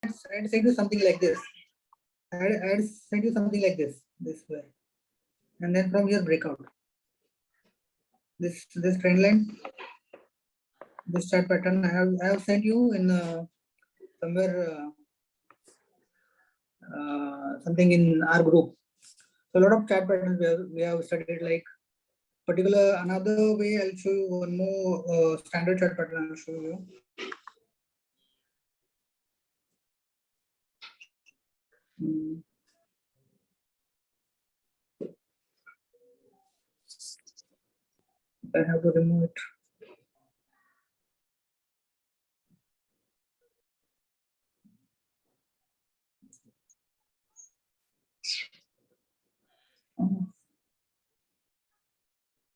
I'd send you something like this. I'd send you something like this way, and then from here breakout. This trend line, this chart pattern I have sent you in somewhere something in our group. So a lot of chart patterns we have studied, like particular another way. I'll show you one more standard chart pattern. I'll show you. I have to remove it.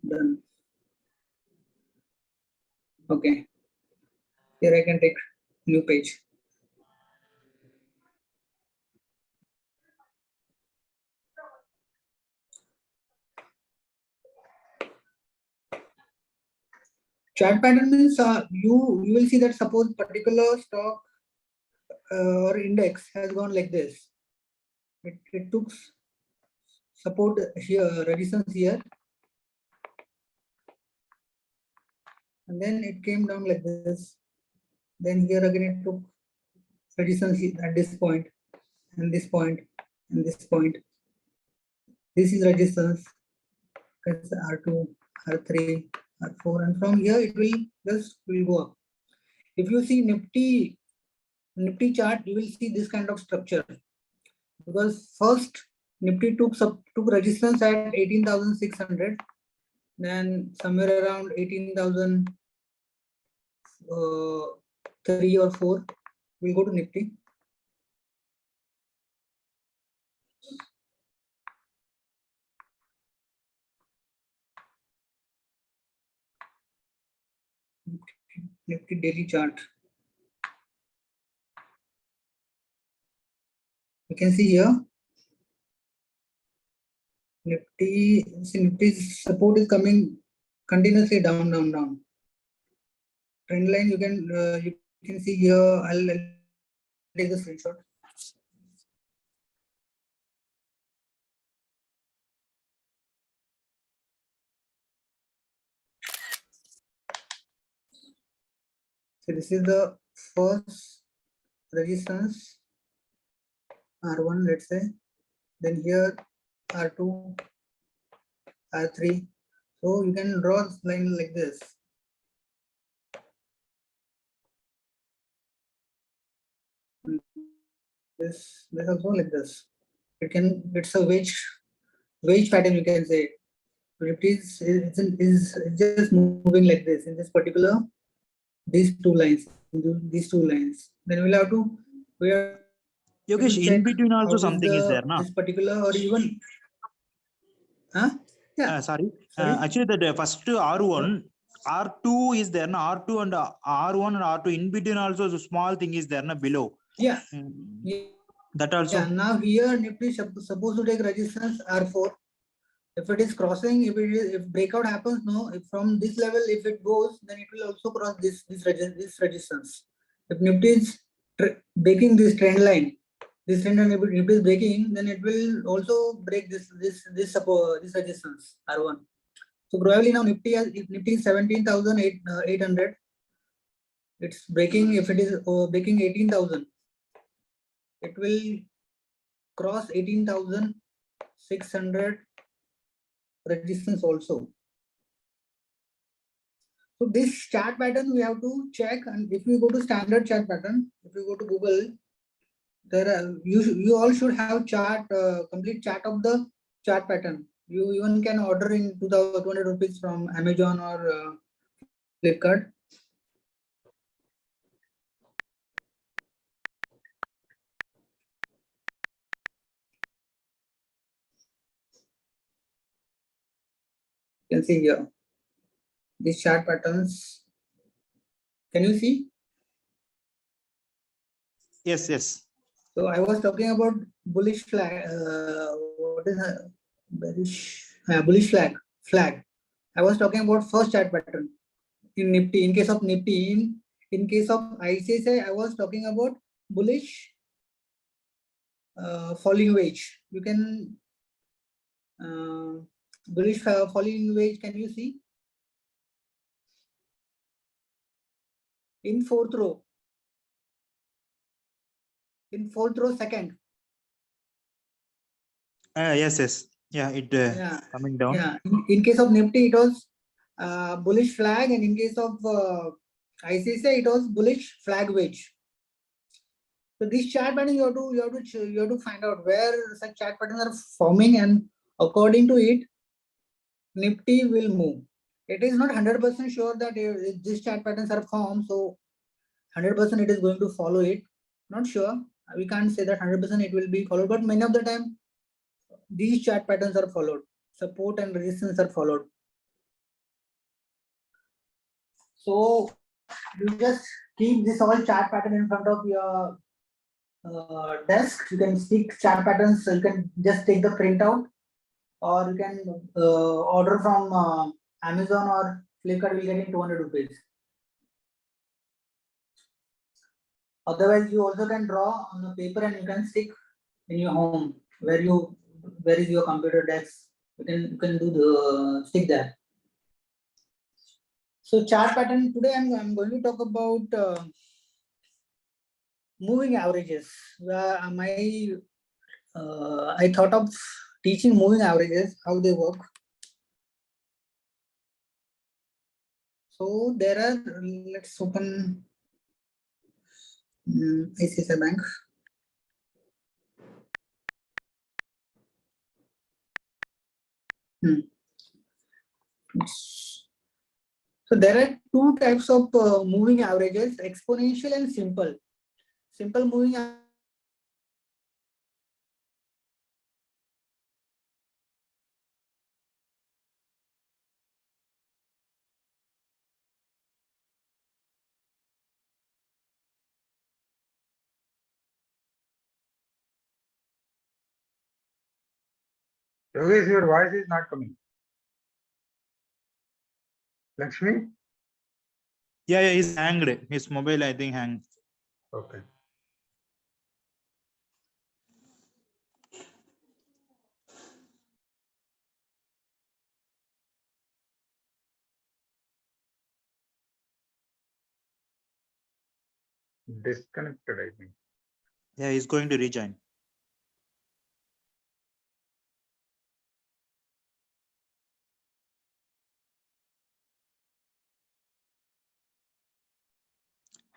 Done. Okay. Here I can take new page. Chart pattern means you will see that suppose particular stock or index has gone like this. It took support here, resistance here, and then it came down like this. Then here again it took resistance at this point, and this point, and this point. This is resistance. It's R2, R3, R4, and from here it will go up. If you see Nifty chart, you will see this kind of structure, because first Nifty took resistance at 18,600, then somewhere around 18,003 or 4. We'll go to Nifty. Nifty daily chart. You can see here Nifty's support is coming continuously down. Trend line you can see here. I'll take a screenshot. So this is the first resistance, R1, let's say. Then here R2, R3. So you can draw this line like this. This also like this. It's a wedge pattern, you can say. It is just moving like this in this particular these two lines. Then we'll have to Yogesh, in between also something is there, na? This particular or even yeah. Sorry. Actually, the first R1, R2 is there, na? R2 and R1 and R2 in between also the small thing is there, na, below. Yeah. That also. Yeah. Now here Nifty is supposed to take resistance R4. If it is crossing, if breakout happens, no. If from this level, if it goes, then it will also cross this resistance. If Nifty is breaking this trend line, if it is breaking, then it will also break this resistance R1. So probably now Nifty is 17,800. It's breaking. If it is breaking 18,000, it will cross 18,600 resistance also. So this chart pattern we have to check, and if you go to standard chart pattern, if you go to Google, there are, you all should have complete chart of the chart pattern. You even can order in 2,200 rupees from Amazon or Flipkart. You can see here these chart patterns. Can you see? Yes, yes. So I was talking about bullish flag. What is a bearish? Bullish flag. I was talking about first chart pattern in Nifty. In case of Nifty, in case of ICICI, I was talking about bullish falling wedge. You can bullish falling wedge. Can you see in fourth row? In fourth row, second. Yes. Yeah, it Yeah. coming down. Yeah. In case of Nifty, it was bullish flag, and in case of ICICI, it was bullish flag wedge. So this chart pattern you have to find out where such chart patterns are forming, and according to it, Nifty will move. It is not 100% sure that these chart patterns are formed, so 100% it is going to follow it. Not sure. We can't say that 100% it will be followed, but many of the time these chart patterns are followed. Support and resistance are followed. So you just keep this all chart pattern in front of your desk. You can stick chart patterns. So you can just take the printout, or you can order from Amazon or Flipkart. Will get in 200 rupees. Otherwise, you also can draw on a paper and you can stick in your home where is your computer desk. You can do the stick there. So chart pattern today I'm going to talk about moving averages. I thought of teaching moving averages, how they work. So there are, let's open ICICI Bank. So there are two types of moving averages: exponential and simple. Simple moving Yogesh, your voice is not coming. Lakshmi? Yeah, he's hanged. His mobile, I think, hanged. Okay. Disconnected, I think. Yeah, he's going to rejoin.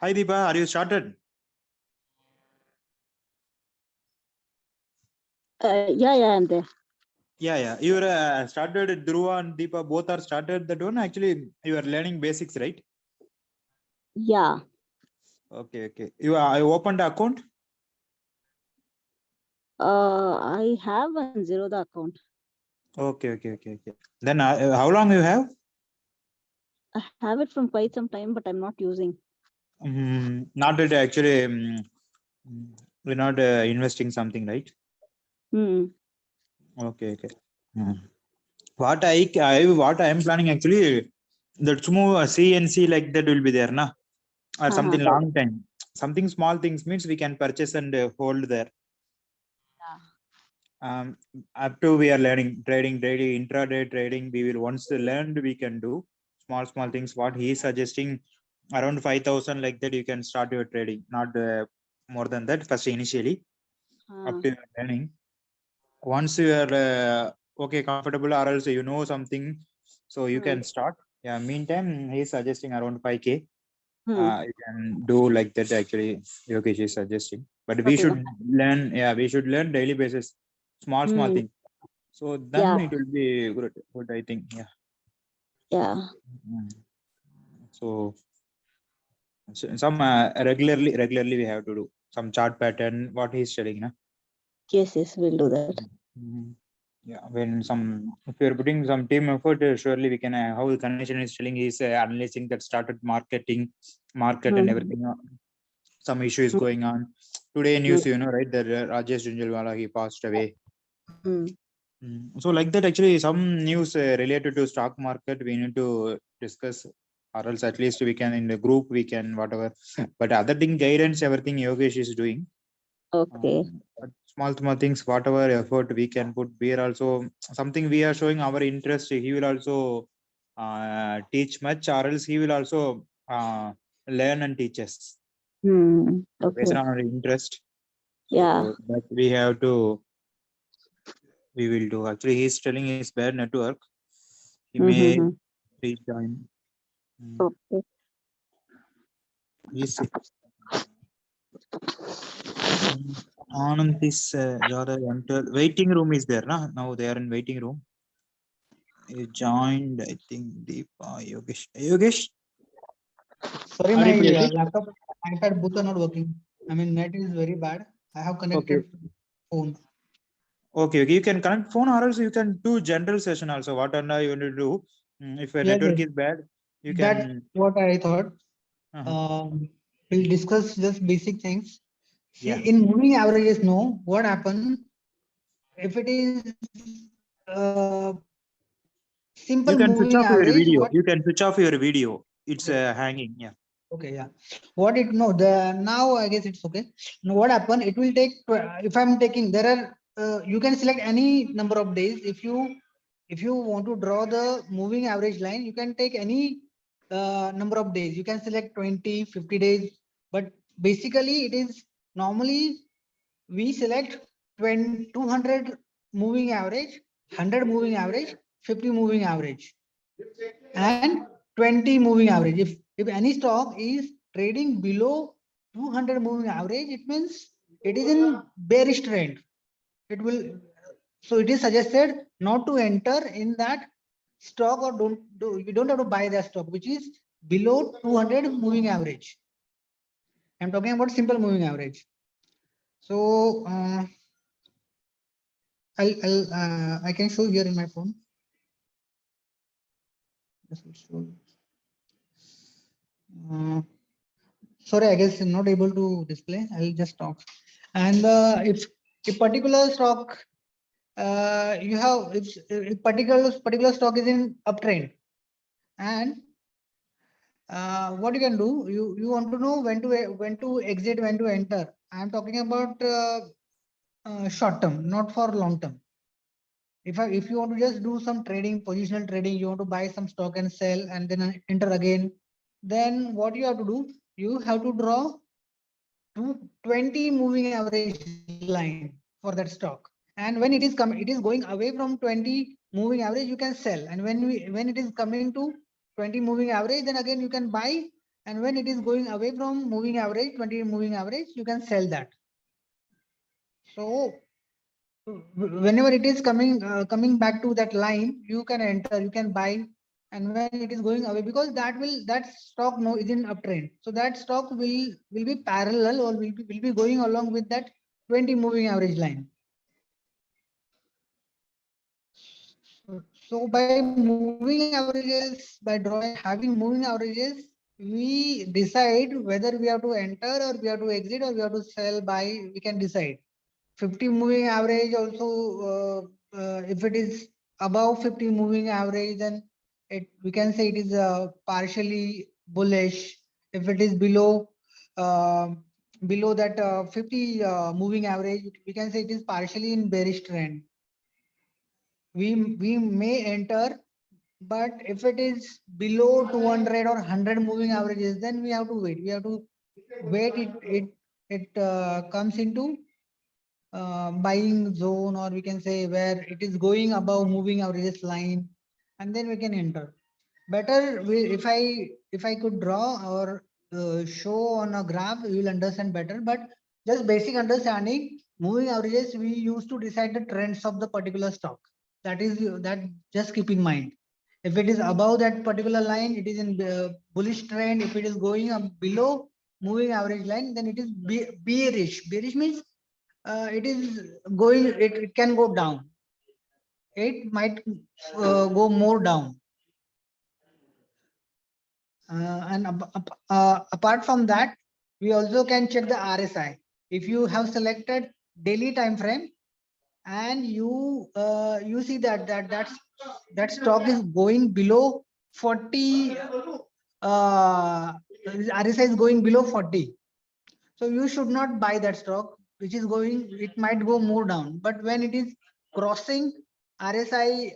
Hi, Deepa. Are you started? Yeah, I'm there. Yeah. You started. Dhruva and Deepa both are started that one. Actually, you are learning basics, right? Yeah. Okay. I opened the account. I have one Zerodha account. Okay. Then how long you have? I have it from quite some time, but I'm not using. Not that actually. We're not investing something, right? Okay. What I am planning actually, that move CNC like that will be there, na? Or something long time. Something small things means we can purchase and hold there. Up to we are learning trading, intraday trading. We will once learned we can do small things. What he is suggesting, around 5,000 like that you can start your trading. Not more than that first initially. Up to learning. Once you are okay, comfortable, or else you know something, so you can start. Yeah. Meantime, he's suggesting around 5K. You can do like that. Actually, Yogesh is suggesting, but we should learn. Yeah, we should learn daily basis, small things. So then it will be good. I think. Yeah. Yeah. So some regularly we have to do some chart pattern. What he's studying, na? Yes, we'll do that. Yeah, when if you're putting some team effort, surely we can. How the connection is telling, he's analyzing that started market and everything. Some issue is going on today. News, you know, right? That Rajesh Jhunjhunwala, he passed away. So like that, actually, some news related to stock market we need to discuss, or else at least we can in the group we can whatever. But other thing, guidance, everything Yogesh is doing. Okay. But small things, whatever effort we can put, we are also something we are showing our interest. He will also teach much, or else he will also learn and teach us based Okay. on our interest. Yeah. So that we have to, we will do. Actually, he's telling his bad network. He may Mm-hmm. rejoin. Okay. Yes. Anand is rather enter waiting room is there, na? Now they are in waiting room. He joined, I think, Deepa, Yogesh. Yogesh, Sorry, are my you present? laptop, iPad, both are not working. I mean, net is very bad. I have connected phone. Okay, you can connect phone, or else you can do general session also. What and you want to do? If your Yes, network yes. is bad, you That's can. what I thought. Uh-huh. We'll discuss just basic things. See, Yeah. in moving averages, no, what happens if it is uh, simple You can switch moving off your average? video. What? You can switch off your video. It's Okay, hanging. Yeah. okay, yeah. What it no the now I guess it's okay. Now what happen? It will take if I'm taking there are you can select any number of days if you want to draw the moving average line, you can take any number of days. You can select 20, 50 days, but basically it is normally we select 200 moving average, 100 moving average, 50 moving average, and 20 moving average. If any stock is trading below 200 moving average, it means it is in bearish trend. It will so it is suggested not to enter in that stock or you don't have to buy that stock which is below 200 moving average. I'm talking about simple moving average. So I can show here in my phone. This will show. Sorry, I guess I'm not able to display. I'll just talk. And if a particular stock you have if particular stock is in uptrend, and what you can do, you want to know when to exit, when to enter. I'm talking about short term, not for long term. If you want to just do some trading, positional trading, you want to buy some stock and sell and then enter again, then what you have to do, you have to draw 20 moving average line for that stock. And when it is coming, it is going away from 20 moving average, you can sell. And when it is coming to 20 moving average, then again you can buy. And when it is going away from moving average, 20 moving average, you can sell that. So whenever it is coming back to that line, you can enter, you can buy. And when it is going away, because that stock no is in uptrend, so that stock will be parallel or will be going along with that 20 moving average line. So by moving averages, by having moving averages, we decide whether we have to enter or we have to exit or we have to sell, buy. We can decide. 50 moving average also, if it is above 50 moving average, then we can say it is partially bullish. If it is below that 50 moving average, we can say it is partially in bearish trend. We may enter, but if it is below 200 or 100 moving averages, then we have to wait. We have to wait. It comes into buying zone, or we can say where it is going above moving averages line, and then we can enter. Better if I could draw or show on a graph, you will understand better. But just basic understanding, moving averages we use to decide the trends of the particular stock. That just keep in mind. If it is above that particular line, it is in bullish trend. If it is going up below moving average line, then it is bearish. Bearish means it is going, it can go down. It might go more down. And apart from that, we also can check the RSI. If you have selected daily time frame and you see that stock is going below 40, RSI is going below 40. So you should not buy that stock. which is going, it might go more down. But when it is crossing RSI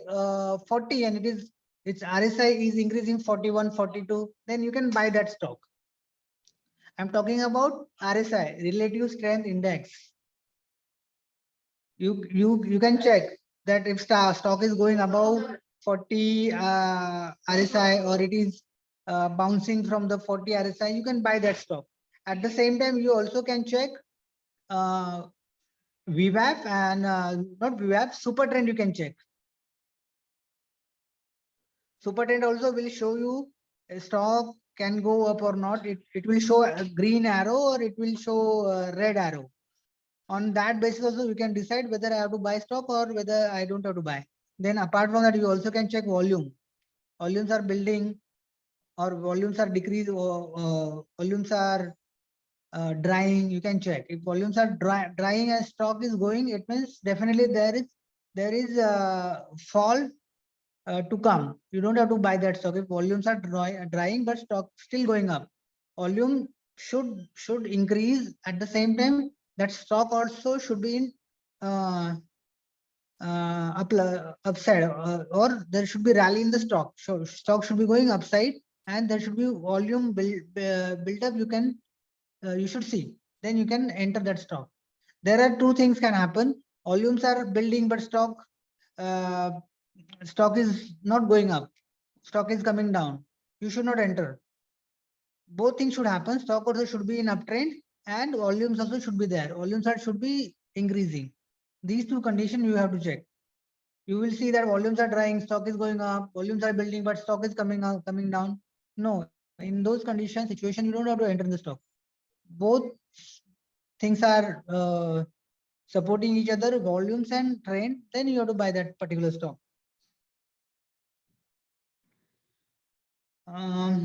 40 and its RSI is increasing 41, 42, then you can buy that stock. I'm talking about RSI, relative strength index. You can check that if stock is going above 40 RSI or it is bouncing from the 40 RSI, you can buy that stock. At the same time, you also can check VWAP and not VWAP, super trend you can check. Super trend also will show you a stock can go up or not. It will show a green arrow or it will show a red arrow. On that basis also you can decide whether I have to buy stock or whether I don't have to buy. Then apart from that, you also can check volume. Volumes are building or volumes are decreased or volumes are drying. You can check if volumes are drying and stock is going. It means definitely there is a fall to come. You don't have to buy that stock if volumes are drying but stock still going up. Volume should increase at the same time. That stock also should be in upside or there should be rally in the stock. So stock should be going upside and there should be volume build up. You should see. Then you can enter that stock. There are two things can happen. Volumes are building but stock is not going up. Stock is coming down. You should not enter. Both things should happen. Stock also should be in uptrend and volumes also should be there. Volumes should be increasing. These two conditions you have to check. You will see that volumes are drying, stock is going up, volumes are building, but stock is coming down. No, in those conditions, situation, you don't have to enter in the stock. Both things are supporting each other, volumes and trend, then you have to buy that particular stock.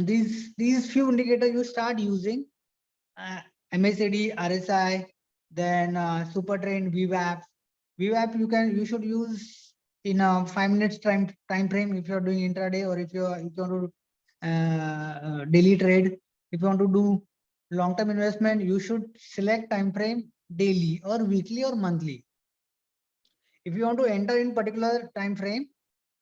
These few indicators you start using, MACD, RSI, then super trend, VWAP. VWAP you should use in a 5 minutes time frame if you're doing intraday or if you want to daily trade. If you want to do long-term investment, you should select time frame daily or weekly or monthly. If you want to enter in particular time frame,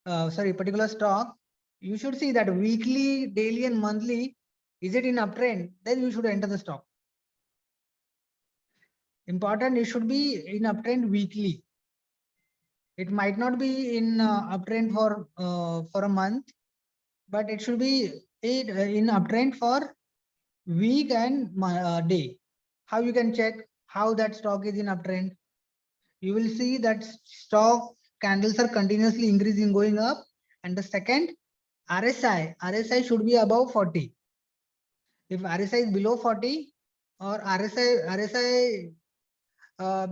particular stock, you should see that weekly, daily and monthly, is it in uptrend? Then you should enter the stock. Important, it should be in uptrend weekly. It might not be in uptrend for a month, but it should be in uptrend for week and day. How you can check how that stock is in uptrend? You will see that stock candles are continuously increasing, going up, and the second RSI should be above 40. If RSI is below 40 or RSI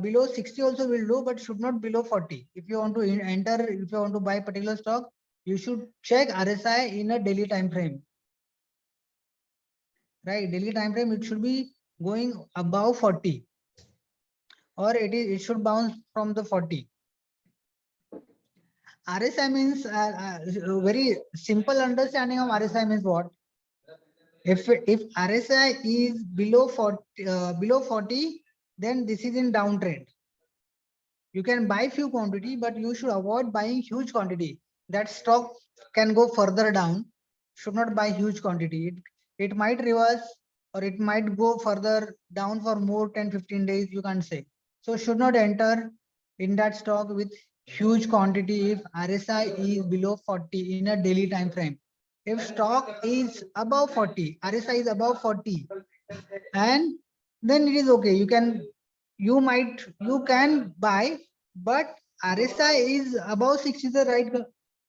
below 60 also will do, but should not below 40. If you want to enter, if you want to buy particular stock, you should check RSI in a daily time frame. Right, daily time frame, it should be going above 40 or it should bounce from the 40. RSI means very simple understanding of RSI means what? If RSI is below 40, then this is in downtrend. You can buy few quantity, but you should avoid buying huge quantity. That stock can go further down. Should not buy huge quantity. It might reverse or it might go further down for more 10-15 days. You can't say. So should not enter in that stock with huge quantity if RSI is below 40 in a daily time frame. If stock is above 40, RSI is above 40, and then it is okay. You can buy, but RSI is above 60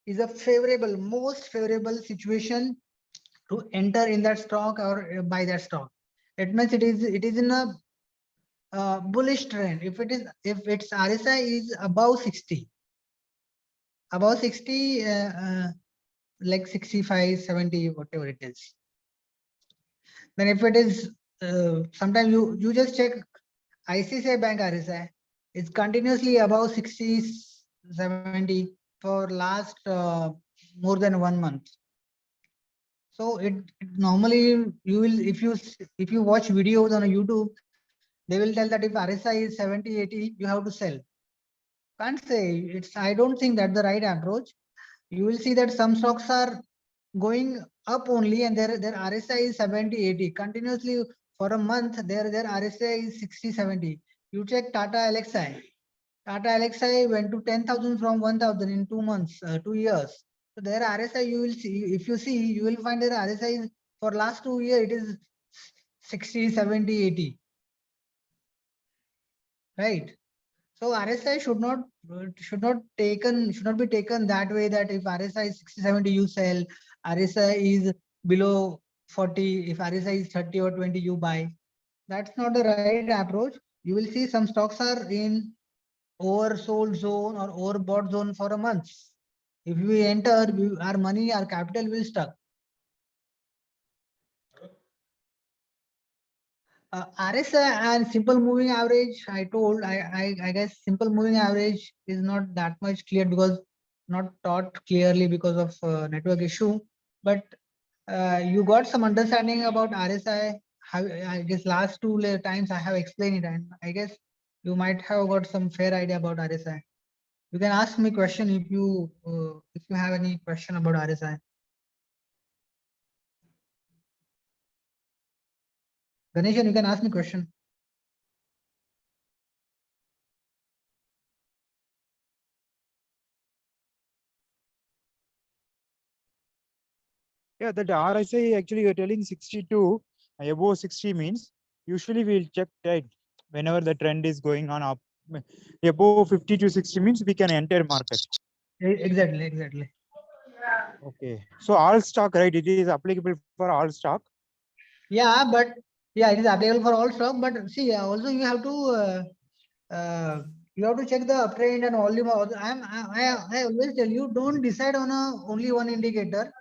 is a favorable, most favorable situation to enter in that stock or buy that stock. It means it is in a bullish trend. If its RSI is above 60, like 65, 70, whatever it is. Then if it is, sometimes you just check ICICI Bank RSI, it's continuously above 60, 70 for last more than 1 month. So it normally you will, if you watch videos on YouTube, They will tell that if RSI is 70, 80, you have to sell. Can't say it's, I don't think that's the right approach. You will see that some stocks are going up only and their RSI is 70, 80 continuously for a month. Their RSI is 60, 70. You check Tata LXI. Tata LXI went to 10,000 from 1,000 in 2 months, 2 years. So their RSI, you will see, if you see, you will find their RSI is, for last 2 years, it is 60, 70, 80. Right? So RSI should not be taken that way, that if RSI is 60, 70, you sell. RSI is below 40, if RSI is 30 or 20, you buy. That's not the right approach. You will see some stocks are in oversold zone or overbought zone for a month. If we enter, our money, our capital will stuck. RSI and simple moving average, I told, I guess simple moving average is not that much clear because not taught clearly because of network issue. But you got some understanding about RSI. I guess last 2 times I have explained it, and I guess you might have got some fair idea about RSI. You can ask me question if you have any question about RSI. Ganeshan, you can ask me question. Yeah, that RSI actually you're telling 62, above 60 means usually we'll check that whenever the trend is going on up. Above 50 to 60 means we can enter market. Exactly. Okay. So all stock, right? It is applicable for all stock. Yeah, but yeah, it is available for all stock. But see, also you have to check the uptrend and volume. I always tell you, don't decide on only one indicator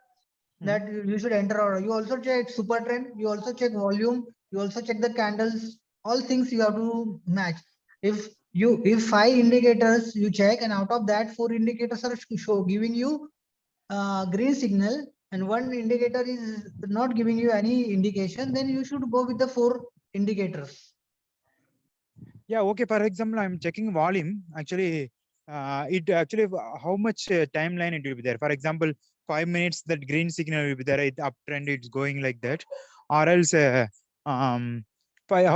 that you should enter or you also check super trend, you also check volume, you also check the candles, all things you have to match. If 5 indicators you check and out of that 4 indicators are giving you green signal and 1 indicator is not giving you any indication, then you should go with the 4 indicators. Yeah, okay. For example, I'm checking volume. Actually, how much timeline it will be there. For example, 5 minutes that green signal will be there. It uptrend, it's going like that, or else how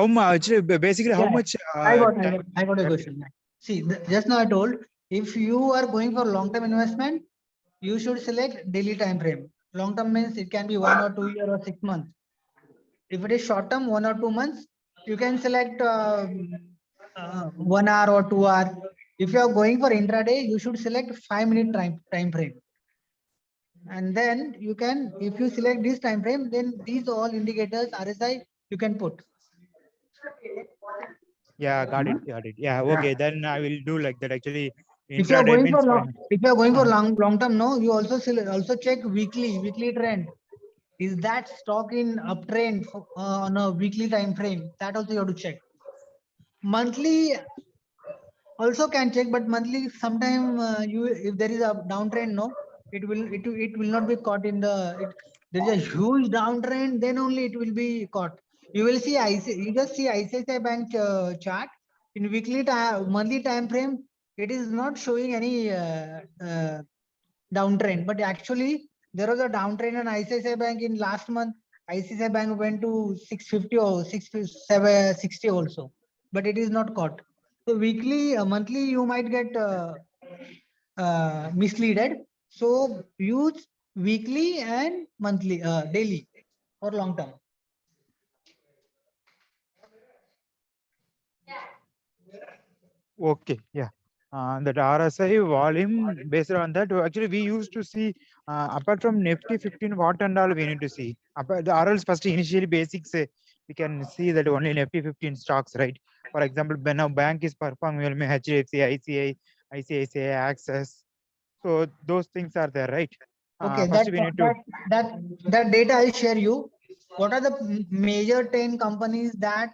much basically how much I got a question. See, just now I told, if you are going for long-term investment, you should select daily time frame. Long-term means it can be 1 or 2 years or 6 months. If it is short-term, 1 or 2 months, you can select 1 hour or 2 hour. If you are going for intraday, you should select 5-minute time frame. And then you can, if you select this time frame, then these all indicators RSI you can put. Yeah, got it. Yeah, okay. Then I will do like that. Actually, If you are intraday going for means long term, no, you also check weekly trend. Is that stock in uptrend on a weekly time frame? That also you have to check. Monthly also can check, but monthly sometime if there is a downtrend, no, it will not be caught in the. There is a huge downtrend, then only it will be caught. You will see you just see ICICI Bank chart in monthly time frame. It is not showing any downtrend, but actually there was a downtrend in ICICI Bank in last month. ICICI Bank went to 650 or 660 also, but it is not caught. So monthly you might get misleaded. So use weekly and monthly, daily or long term. okay, yeah. That RSI volume based on that. Actually, we used to see apart from Nifty 15, what and all we need to see. The RLs first initially basics. We can see that only Nifty 15 stocks, right? For example, when now bank is performing, well, HDFC, ICICI, Access. So those things are there, right? Okay, First we need to. that data I'll share you. What are the major 10 companies that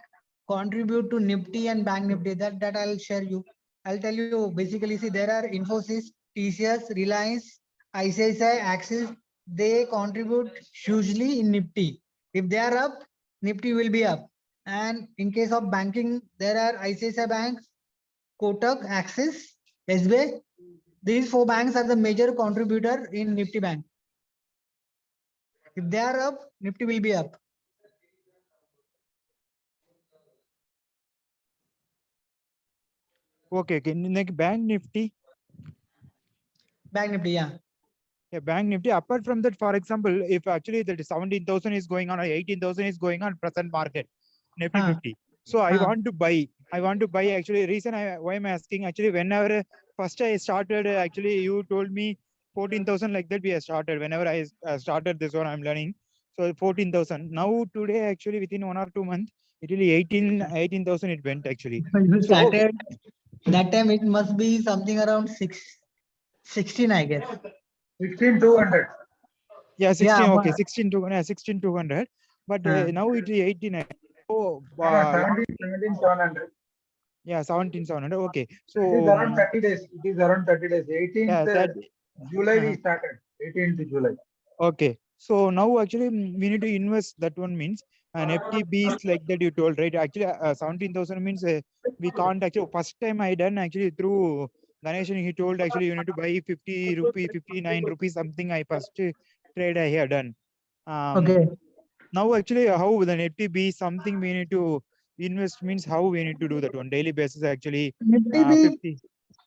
contribute to Nifty and Bank Nifty? That I'll share you. I'll tell you basically. See, there are Infosys, TCS, Reliance, ICICI, Axis. They contribute hugely in Nifty. If they are up, Nifty will be up. And in case of banking, there are ICICI Bank, Kotak, Axis, SBI. These 4 banks are the major contributor in Nifty Bank. If they are up, Nifty will be up. Okay, like Bank Nifty. Bank Nifty, yeah. Yeah, Bank Nifty. Apart from that, for example, if actually the 17,000 is going on or 18,000 is going on present market, Nifty Huh. 50. So I Huh. want to buy. I want to buy. Actually, reason why I'm asking. Actually, whenever first I started, actually you told me 14,000 like that we have started. Whenever I started this one, I'm learning. So 14,000. Now today, actually within 1 or 2 months, it will be 18,000 it went actually. When you So started, that time it must be something around 16, I guess. 16,200. yeah, 16. Yeah, Okay, but- 16,200. But now it is 89. So Yeah, 17,700. yeah, 17,700. Okay, It is so around 30 days. It is around 30 days. 18th yeah, that July we uh-huh. started. 18th July. Okay. So now actually we need to invest. That one means an FTBs like that you told, right? Actually 17,000 means we can't actually. First time I done actually through Ganesh and he told actually you need to buy 50 rupee, 59 rupees something. I first trade I have done. okay. Now actually how the FTB something we need to invest means how we need to do that on daily basis actually Nifty be, 50.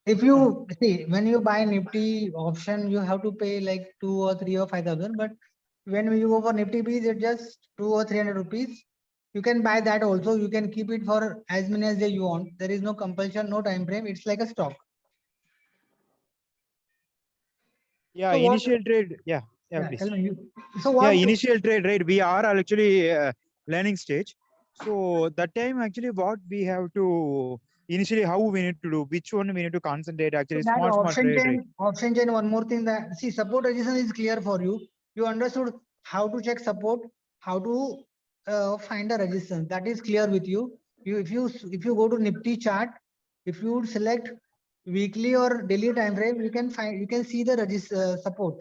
if you see, when you buy Nifty option, you have to pay like 2 or 3 or 5,000. But when you go for Nifty Bs, it's just 200 or 300 rupees. You can buy that also. You can keep it for as many as you want. There is no compulsion, no time frame. It's like a stock. Yeah, So what? initial trade. Yeah, Yeah, please. tell me. So Yeah, what? initial trade, right? We are actually learning stage. So that time actually what we have to initially how we need to do, which one we need to concentrate So actually that small trade, right? option chain, one more thing that see support resistance is clear for you. You understood how to check support, how to find a resistance. That is clear with you. If you go to Nifty chart, if you select weekly or daily time frame, you can see the support,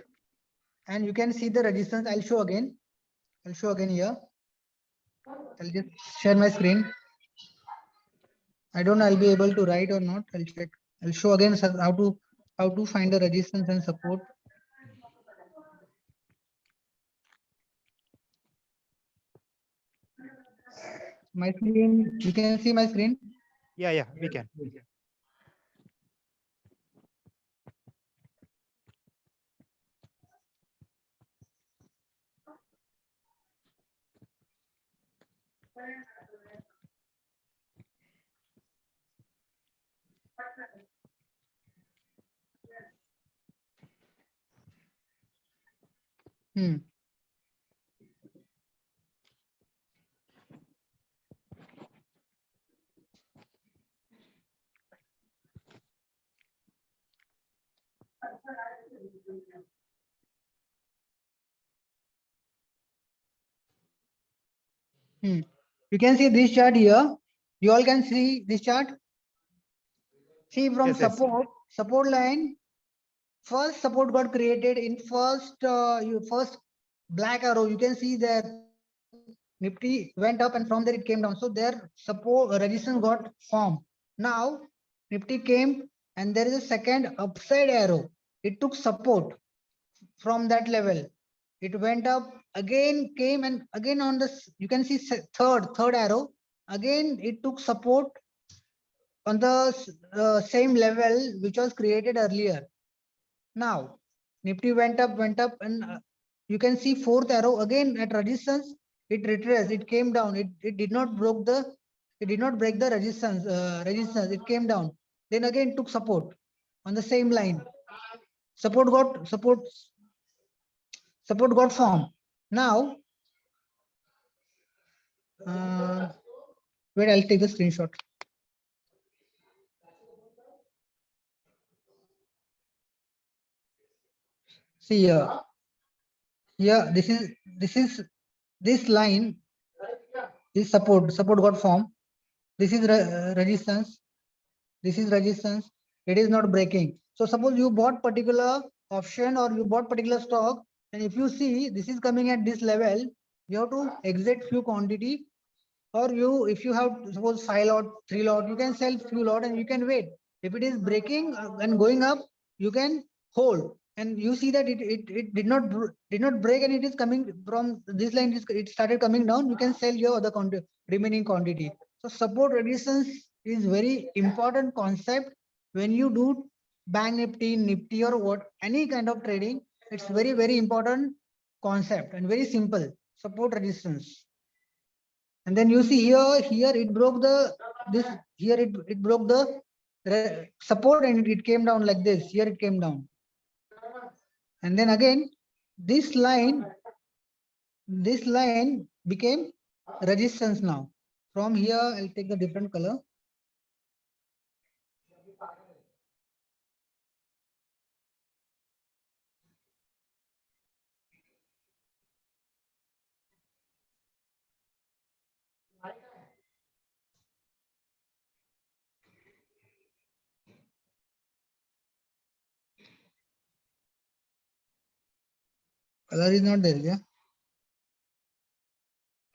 and you can see the resistance. I'll show again here. I'll just share my screen. I don't know I'll be able to write or not. I'll check. I'll show again sir, how to find the resistance and support. My screen, you can see my screen. Yeah, we can. Hmm. Hmm. You can see this chart here. You all can see this chart. See from Yes, yes. support line. First support got created in first black arrow. You can see that Nifty went up and from there it came down. So their support resistance got formed. Now Nifty came and there is a second upside arrow. It took support from that level. It went up again, came and again on this. You can see third arrow. Again, it took support on the same level which was created earlier. Now Nifty went up, and you can see fourth arrow again at resistance. It retraced. It came down. It did not break the resistance. It came down. Then again took support on the same line. Support got formed. Now, wait, I'll take the screenshot. See here. Here, this line is support. Support got formed. This is resistance. This is resistance. It is not breaking. So suppose you bought particular option or you bought particular stock, and if you see this is coming at this level, you have to exit few quantity Or you, if you have suppose 5 lot, 3 lot, you can sell few lot and you can wait. If it is breaking and going up, you can hold. And you see that it did not break and it is coming from this line, it started coming down, you can sell your other remaining quantity. So support resistance is very important concept when you do bank nifty or what, any kind of trading. It's very important concept and very simple. Support resistance. And then you see here it broke the this here it broke the support and it came down like this. Here it came down. And then again this line became resistance now. From here I'll take the different color. Color is not there, yeah.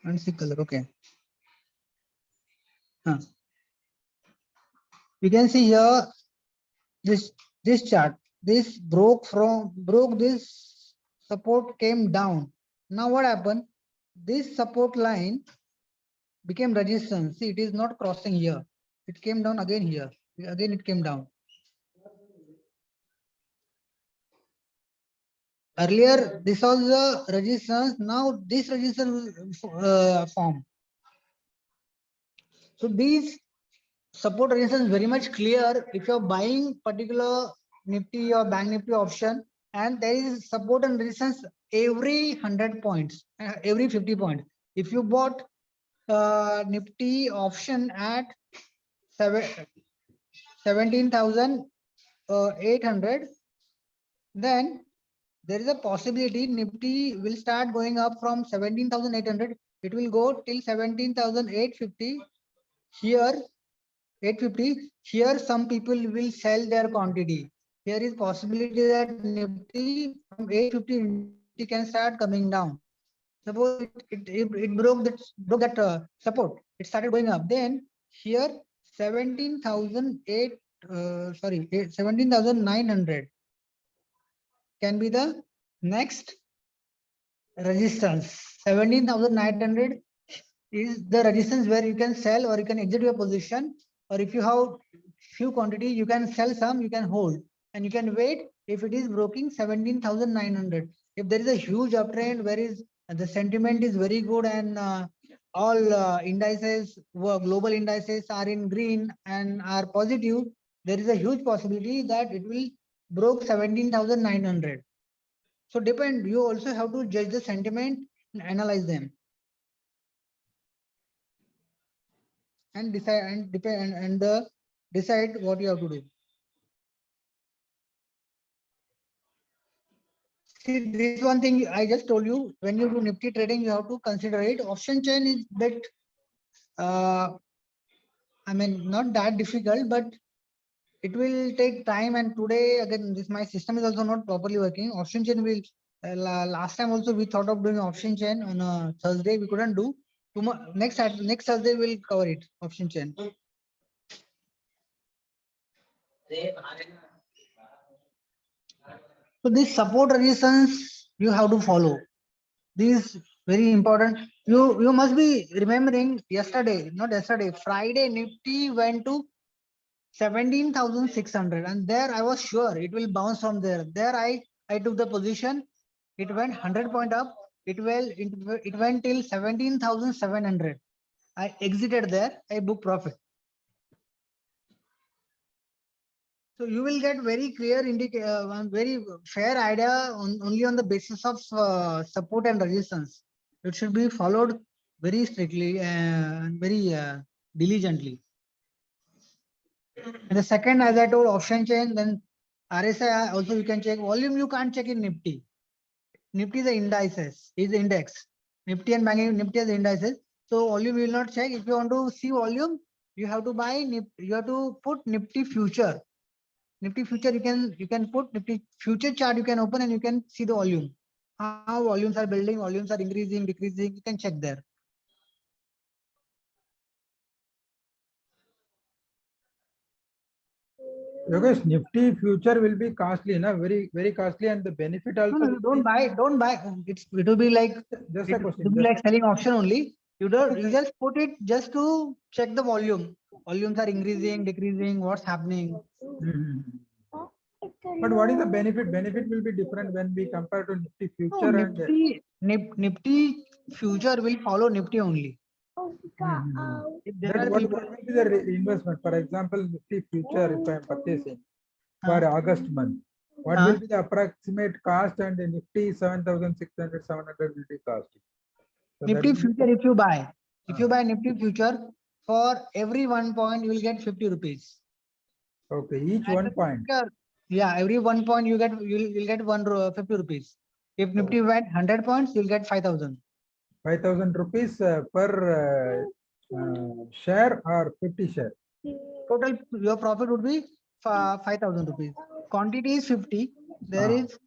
Can't see color. Okay. You can see here this chart. This broke this support, came down. Now what happened? This support line became resistance. See, it is not crossing here. It came down again here. Again it came down. Earlier this was the resistance. Now this resistance will form. So these support resistance is very much clear if you're buying particular Nifty or Bank Nifty option, and there is support and resistance every 100 points, every 50 points. If you bought Nifty option at 17,800, then there is a possibility Nifty will start going up from 17,800. It will go till 17,850. Here 850. Here some people will sell their quantity. Here is possibility that Nifty from 850 it can start coming down. Suppose it broke that support. It started going up. Then here 17,900 can be the next resistance. 17,900 is the resistance where you can sell or you can exit your position, or if you have few quantity, you can sell some, you can hold and you can wait if it is broken 17,900. If there is a huge uptrend where is the sentiment is very good and all indices, global indices are in green and are positive, there is a huge possibility that it will broke 17,900. So depend, you also have to judge the sentiment and analyze them. And decide decide what you have to do. See, this one thing I just told you, when you do Nifty trading, you have to consider it. Option chain is bit, I mean, not that difficult, but it will take time. And today, again, my system is also not properly working. Option chain will, last time also we thought of doing option chain on a Thursday, we couldn't do. Next Thursday we'll cover it, option chain. So this support resistance you have to follow. This is very important. You must be remembering Friday Nifty went to 17,600 and there I was sure it will bounce from there. There I took the position. It went 100 point up. It went till 17,700. I exited there. I booked profit. So you will get very clear very fair idea only on the basis of support and resistance. It should be followed very strictly and very diligently. And the second, as I told, option chain, then RSI also you can check. Volume you can't check in Nifty. Nifty is the indices, is the index. Nifty and banking Nifty is the indices. So volume you will not check. If you want to see volume, you have to buy you have to put Nifty future. Nifty future you can put Nifty future chart, you can open and you can see the volume. How volumes are building, volumes are increasing, decreasing, you can check there. Yogesh, Nifty future will be costly, na? Very costly, and the benefit also. No, no, will be- don't buy. It will be like, Just it a question. will be just- like selling option only. You just put it just to check the volume. Volumes are increasing, decreasing, what's happening. Mhm. But what is the benefit? Benefit will be different when we compare to Nifty No, future and. Nifty future will follow Nifty only. Mhm. If there That are what people, will be the investment? For example, Nifty future, if I am purchasing for August month, what will be the approximate cost, and the Nifty 7,600, 700 will be cost? So that Nifty will be- future, if you buy Nifty future, for every 1 point, you will get 50 rupees. Okay, each And 1 the point. future, yeah, every 1 point you'll get 50 rupees. If Nifty went 100 points, you'll get 5,000. 5,000 rupees per share or 50 share. Total your profit would be 5,000 rupees. Quantity is 50. There is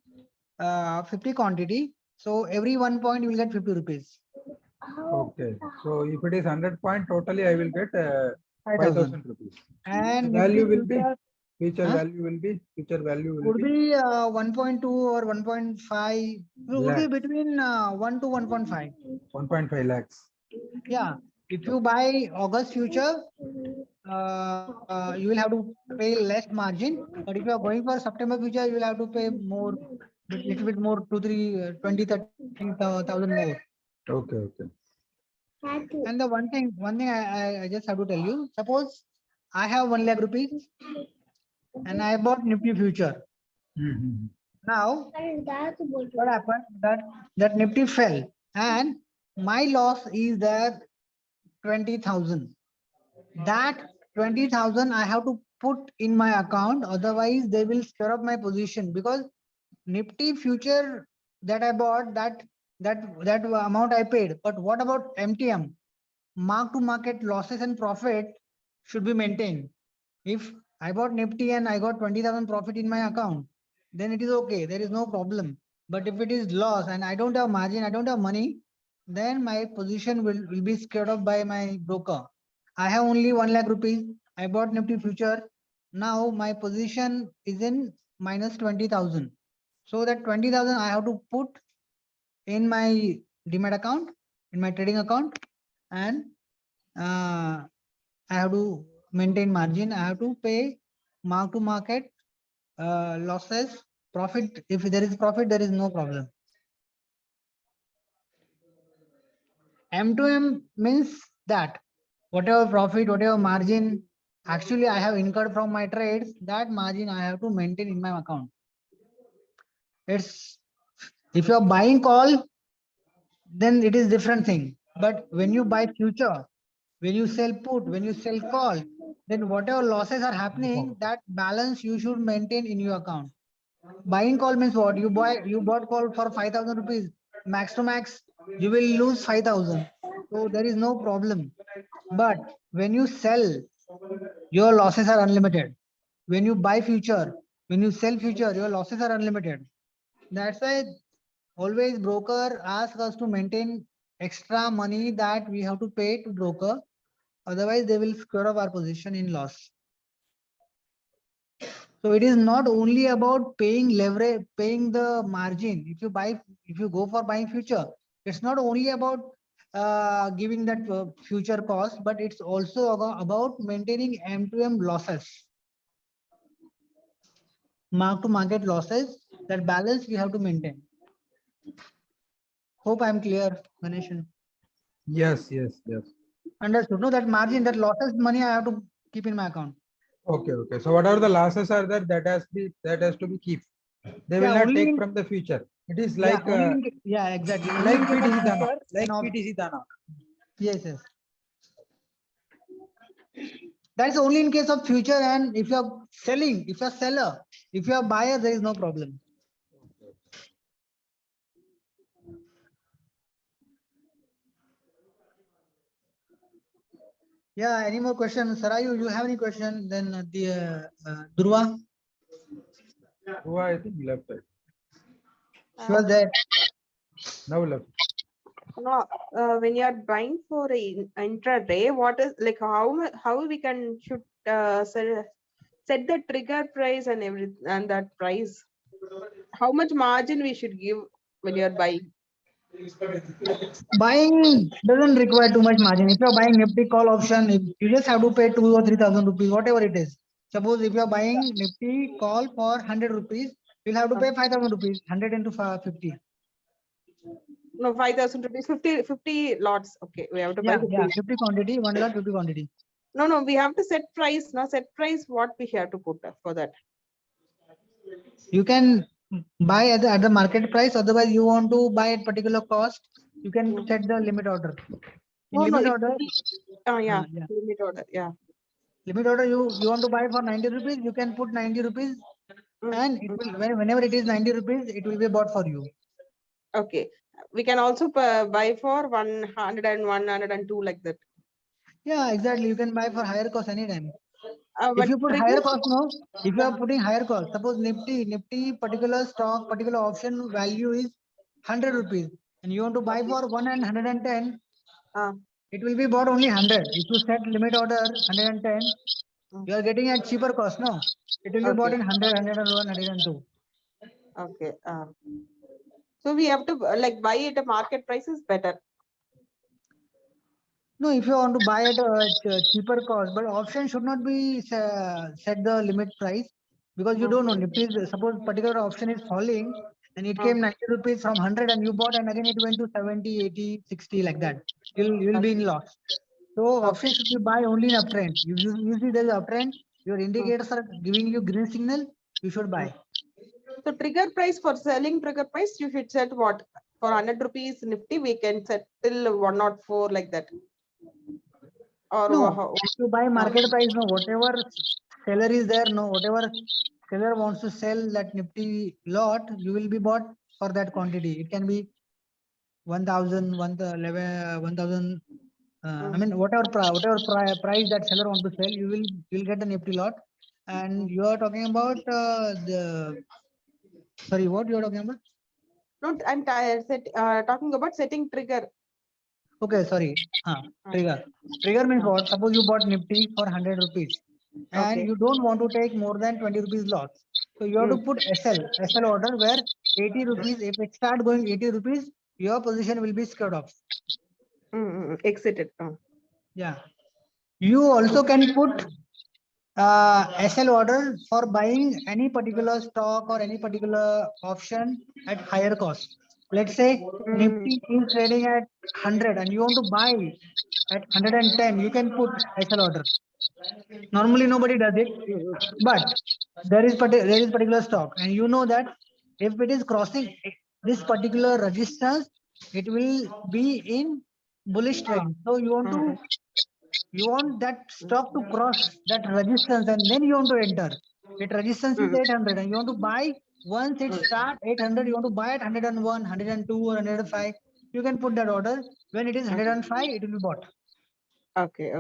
50 quantity. So every 1 point you will get 50 rupees. Okay, so if it is 100 point, totally I will get 5,000. 5,000 rupees. And The value Nifty will be, future future Huh? value will be, future value will would be. be 1.2 or 1.5. Would be Lakh. between 1 to 1.5. 1.5 lakhs. Yeah. If you buy August future, you will have to pay less margin. But if you are going for September future, you will have to pay more, little bit more, 20,000 more. Okay, okay. And the one thing I just have to tell you, suppose I have 1 lakh rupees and I bought Nifty future. Mhm. Now, what happened that Nifty fell and my loss is there 20,000. That 20,000 I have to put in my account, otherwise they will scare up my position, because Nifty future that I bought, that amount I paid. But what about MTM? Mark to market losses and profit should be maintained. If I bought Nifty and I got 20,000 profit in my account, then it is okay. There is no problem. But if it is loss and I don't have margin, I don't have money, then my position will be scared off by my broker. I have only 1 lakh rupees. I bought Nifty future. Now my position is in minus 20,000. So that 20,000 I have to put in my Demat account, in my trading account, and I have to maintain margin. I have to pay mark to market losses, profit. If there is profit, there is no problem. M2M means that whatever profit, whatever margin actually I have incurred from my trades, that margin I have to maintain in my account. It's, if you are buying call, then it is different thing. But when you buy future, when you sell put, when you sell call, then whatever losses are happening, that balance you should maintain in your account. Buying call means what? You bought call for 5,000 rupees, max to max, you will lose 5,000. So there is no problem. But when you sell, your losses are unlimited. When you buy future, when you sell future, your losses are unlimited. That's why always broker asks us to maintain extra money that we have to pay to broker. Otherwise, they will screw up our position in loss. So it is not only about paying leverage, paying the margin. If you go for buying future, it's not only about giving that future cost, but it's also about maintaining M2M losses, mark to market losses. That balance we have to maintain. Hope I'm clear, Ganeshan. Yes. Understood. No, that margin, that losses money I have to keep in my account. Okay. So whatever the losses are there, that has to be keep. They will Yeah, not only take in- from the future. It is Yeah, like exactly. Only like in case of PTC Dana. future, Like no. PTC Dana. Yes. That's only in case of future, and if you are selling, if you are seller, if you are buyer, there is no problem. Yeah, any more questions? Sarayu, you have any question? Then Durva, Who I think left. Uh, she was there. Now left. No, when you are buying for a intraday, what is like how we can should sell set the trigger price and and that price, how much margin we should give when you're buying? Buying doesn't require too much margin. If you're buying Nifty call option, you just have to pay 2,000 or 3,000 rupees, whatever it is. Suppose if you're buying Nifty call for 100 rupees, you'll have to pay 5,000 rupees, 100 into 50. No, 5,000 rupees, 50 lots. Okay, we have to buy Yeah, 50. yeah, 50 quantity, 1 lot, 50 quantity. No, we have to set price. Now set price, what we have to put for that? You can buy at the market price. Otherwise, you want to buy at particular cost, you can set the limit order. In No, limit it- order, yeah, yeah. limit order, yeah. Limit order, you want to buy for 90 rupees, you can put 90 rupees, Mm, and it will whenever it is 90 rupees, it will be bought for you. Okay, we can also buy for 100 and 102 like that. Yeah, exactly. You can buy for higher cost anytime. If But you put trigger, higher cost, no. If you are putting higher cost, suppose Nifty particular stock, particular option value is 100 rupees, and you want to buy for 110, uh, it will be bought only 100. If you set limit order 110, you are getting at cheaper cost, no? It will be bought Okay. in 100, 101, 102. Okay. So we have to like buy it at market price is better. No, if you want to buy at a cheaper cost, but option should not be set the limit price, because you don't know. Nifty, suppose particular option is falling and it came 90 rupees from 100 and you bought, and again it went to 70, 80, 60 like that. You'll be in loss. So option should be buy only in uptrend. You see there's uptrend, your indicators are giving you green signal, you should buy. So trigger price for selling trigger price, you should set what? For 100 rupees Nifty, we can set till 104 like that. Or No, how- if you buy market price, no, whatever seller is there, no, whatever seller wants to sell that Nifty lot, you will be bought for that quantity. It can be 1,000, 1,000. I mean, whatever price that seller want to sell, you'll get the Nifty lot. And you are talking about sorry, what you are talking about? No, I'm talking about setting trigger. Okay, sorry. Trigger. Trigger means what? Suppose you bought Nifty for 100 rupees and Okay. you don't want to take more than 20 rupees loss. So you have to put SL order where 80 rupees, if it start going 80 rupees, your position will be scared off. Exited. Yeah. You also can put SL order for buying any particular stock or any particular option at higher cost. Let's say Nifty is trading at 100 and you want to buy at 110, you can put SL order. Normally nobody does it, but there is particular stock, and you know that if it is crossing this particular resistance, it will be in bullish trend. So you want that stock to cross that resistance, and then you want to enter. Its resistance is 800 and you want to buy. Once it start 800, you want to buy at 101, 102 or 105. You can put that order. When it is 105, it will be bought. Okay.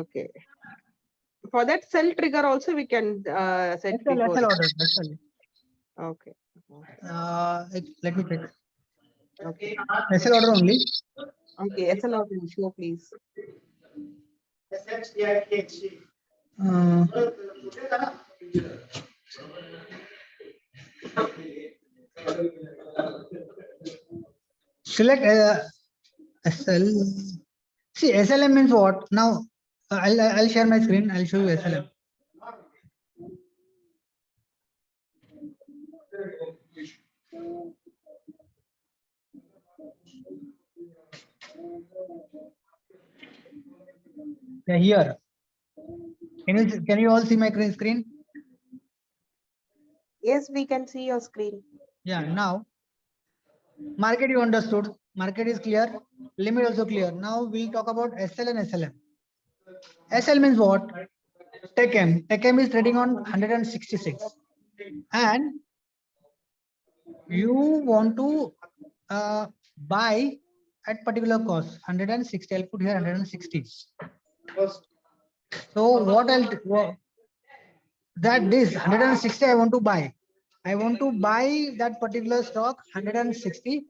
For that sell trigger also we can set SL before. order. SL. Okay. Let me check. Okay. SL order only. Okay. SL order show please. Uh, select SL. See, SLM means what? Now, I'll share my screen. I'll show you SLM. Yeah, here. Can you all see my screen? Yes, we can see your screen. Yeah, now market you understood. Market is clear. Limit also clear. Now we'll talk about SL and SLM. SL means what? TechM. TechM is trading on 166. And you want to buy at particular cost 160. I'll put here 160. So what that this 160 I want to buy. I want to buy that particular stock 160.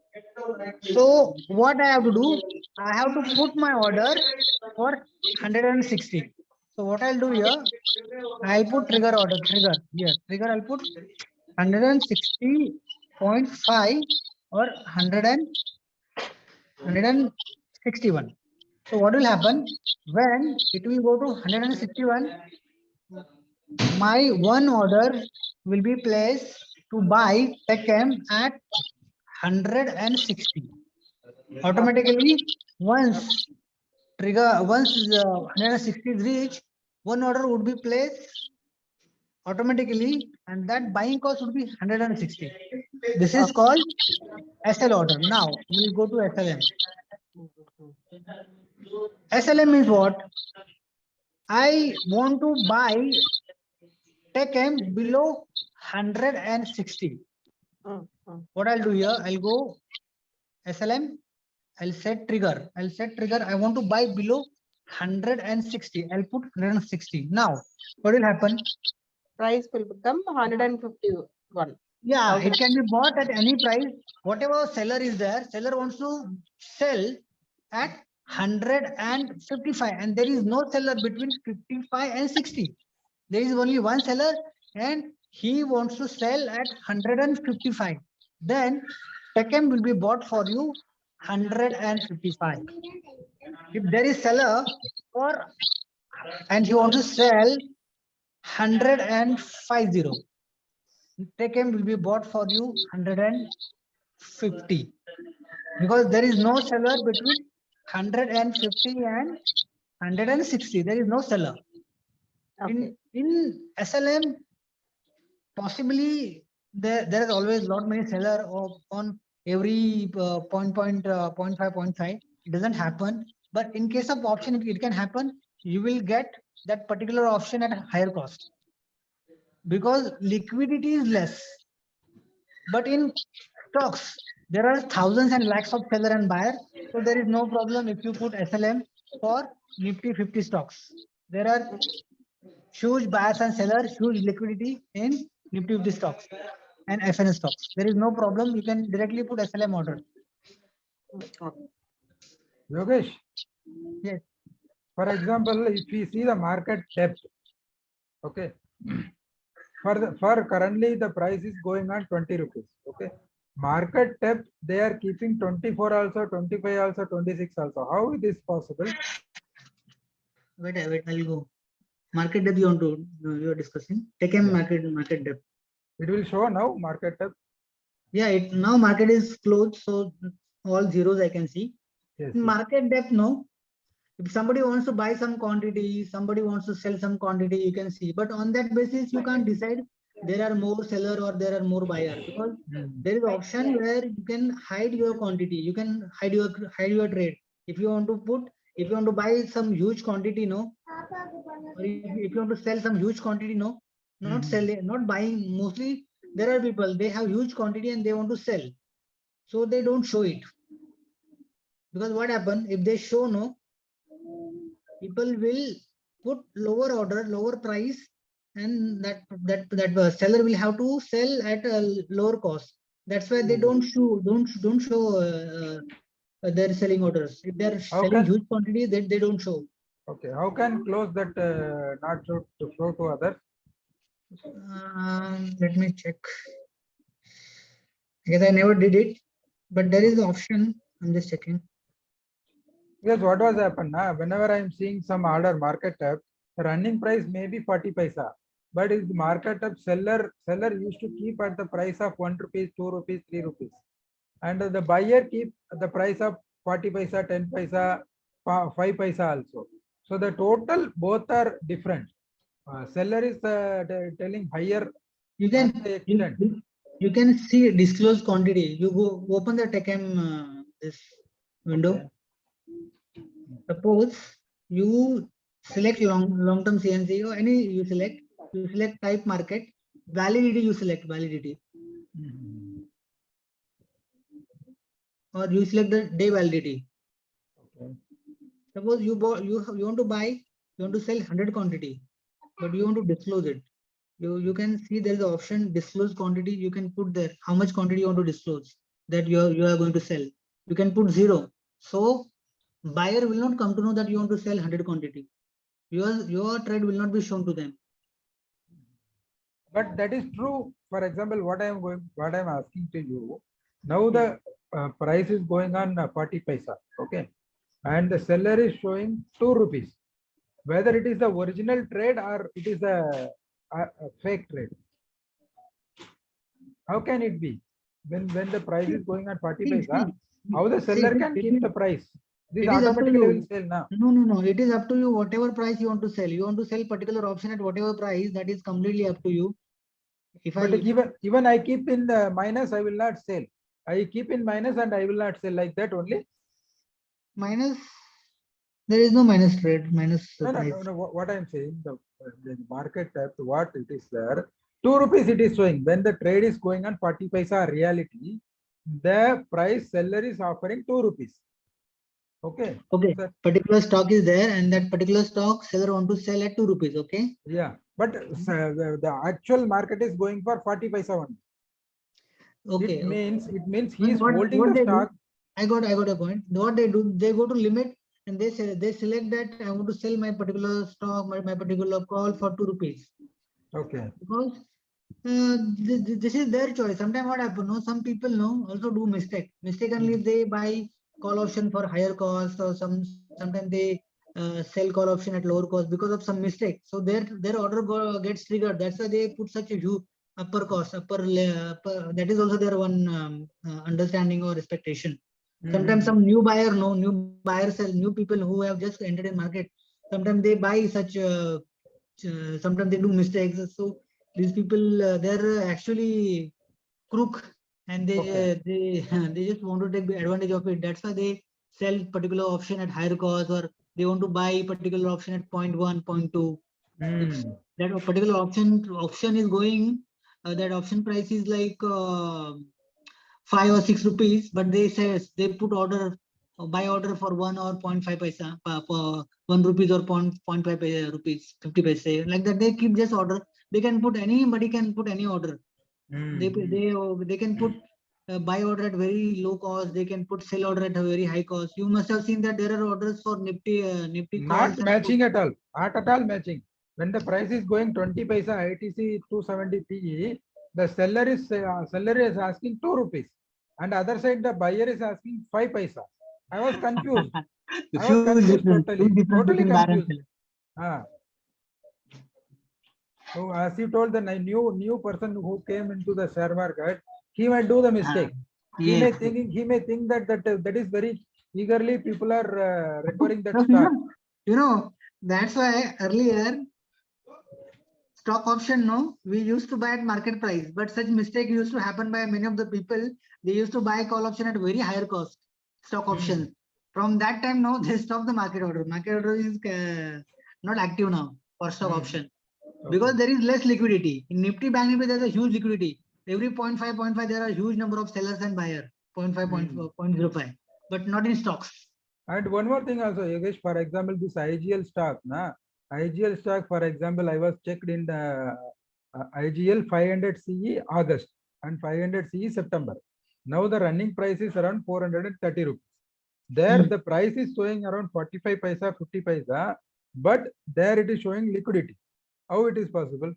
So what I have to do, I have to put my order for 160. So what I'll do here, I'll put trigger order, trigger here, trigger I'll put 160.5 or 161. So what will happen when it will go to 161? My one order will be placed to buy TechM at 160. Automatically, once 160 is reached, one order would be placed automatically, and that buying cost would be 160. This is called SL order. Now we'll go to SLM. SLM is what? I want to buy TechM below 160. What I'll do here, I'll go SLM, I'll set trigger. I want to buy below 160. I'll put 160. Now, what will happen? Price will become 151. Yeah, Okay. it can be bought at any price. Whatever seller is there, seller wants to sell at 155, and there is no seller between 55 and 60. There is only one seller, and he wants to sell at 155. Then TechM will be bought for you 155. If there is seller for and he wants to sell 150, TechM will be bought for you 150, because there is no seller between 150 and 160. There is no seller. Okay. In SLM, possibly there is always lot many seller on every 0.5, 0.5. It doesn't happen. But in case of option, it can happen. You will get that particular option at a higher cost because liquidity is less. But in stocks, there are thousands and lakhs of seller and buyer. So there is no problem if you put SLM for Nifty 50 stocks. There are huge buyers and sellers, huge liquidity in Nifty 50 stocks and FNS stocks. There is no problem. You can directly put SLM order. Yogesh, Yes. for example, if we see the market depth, okay, for currently the price is going on 20 rupees, okay. Market depth, they are keeping 24 also, 25 also, 26 also. How it is possible? Wait, I'll go. Market depth you want to, you are discussing. Take a market depth. It will show now market depth. Yeah, now market is closed, so all zeros I can see. Yes, In market depth, no. If somebody wants to buy some quantity, somebody wants to sell some quantity, you can see. But on that basis, you can't decide there are more seller or there are more buyer, because there is option where you can hide your quantity, you can hide your trade. If you want to buy some huge quantity, no. Or if you want to sell some huge quantity, no. Not selling, not buying. Mostly there are people, they have huge quantity and they want to sell, so they don't show it. Because what happen if they show, no, people will put lower order, lower price, and that seller will have to sell at a lower cost. That's why they don't show their selling orders. If they are selling huge quantity, they don't show. Okay, how can close that not show to others? Let me check. Because I never did it, but there is an option. I'm just checking. Because what was happened now? Whenever I'm seeing some order market tab, the running price may be 40 paisa, but is the market tab seller used to keep at the price of 1 rupees, 2 rupees, 3 rupees, and the buyer keep the price of 40 paisa, 10 paisa, 5 paisa also. So the total both are different. Seller is telling higher. You can see disclosed quantity. You go open the TechM this window. Okay. Suppose you select long-term CNC or any you select type market, validity you select validity. Or you select the day validity. Okay. Suppose you want to buy, you want to sell 100 quantity, but you want to disclose it. You can see there is an option disclose quantity. You can put there how much quantity you want to disclose that you are going to sell. You can put 0. So buyer will not come to know that you want to sell 100 quantity. your trade will not be shown to them. But that is true. For example, what I'm asking to you, now the price is going on 40 paisa, okay, and the seller is showing 2 rupees. Whether it is the original trade or it is a fake trade. How can it be? When the price is going at 40 See, paisa, see, how the see, seller can keep the price? This it is up to automatically will you. sell now. No. It is up to you. Whatever price you want to sell, you want to sell particular option at whatever price. That is completely up to you. If But I even I keep in the minus, I will not sell. I keep in minus and I will not sell, like that only. minus, there is no minus trade, minus price. No. What I'm saying, the market depth, what it is there, 2 rupees it is showing. When the trade is going on 40 paisa reality, the price seller is offering 2 rupees. Okay. Okay, So, particular stock is there, and that particular stock seller want to sell at 2 rupees. Okay. yeah, but the actual market is going for 40 paisa only. Okay. It means he Then is holding what the they do, stock. I got a point. What they do, they go to limit and they say they select that I want to sell my particular stock, my particular call for 2 rupees. Okay. Because this is their choice. Sometimes what happen, no, some people no also do mistakenly they buy call option for higher cost, or sometimes they sell call option at lower cost because of some mistake. So their order gets triggered. That's why they put such a huge upper cost, that is also their one understanding or expectation. Sometimes some new buyers, new people who have just entered in market, sometimes they buy such sometimes they do mistakes. So these people, they're actually crook, and Okay. they just want to take advantage of it. That's why they sell particular option at higher cost, or they want to buy particular option at 0.1, 0.2. If Hmm. that particular option is going, that option price is like 5 or 6 rupees, but they say they put order, buy order for 1 or 0.5 paisa, for 1 rupees or 0.5 rupees, 50 paise, like that. They keep just order. They can put, anybody can put any order. They can put buy order at very low cost. They can put sell order at a very high cost. You must have seen that there are orders for Nifty calls Not and puts. matching at all. Not at all matching. When the price is going 20 paisa ITC 270 PE, the seller is asking 2 rupees, and other side the buyer is asking 5 paisa. I was confused. Huge Totally between buyer and confused. seller. Ah. So as you told, the new person who came into the share market, he might do the mistake. He may Yes. think that is very eagerly people are requiring that stock. That's why earlier stock option, no, we used to buy at market price, but such mistake used to happen by many of the people. They used to buy call option at very higher cost, stock option. From that time, no, they stop the market order. Market order is not active now for stock option, because there is less liquidity. In Nifty, Bank Nifty, there's a huge liquidity. Every 0.5, there are huge number of sellers and buyer, 0.5, 0.05, but not in stocks. And one more thing also, Yogesh, for example, this IGL stock, IGL stock, for example, I was checked in the IGL 500 CE August and 500 CE September. Now the running price is around 430 rupees. There the price is showing around 45 paisa, 50 paisa, but there it is showing liquidity. How it is possible?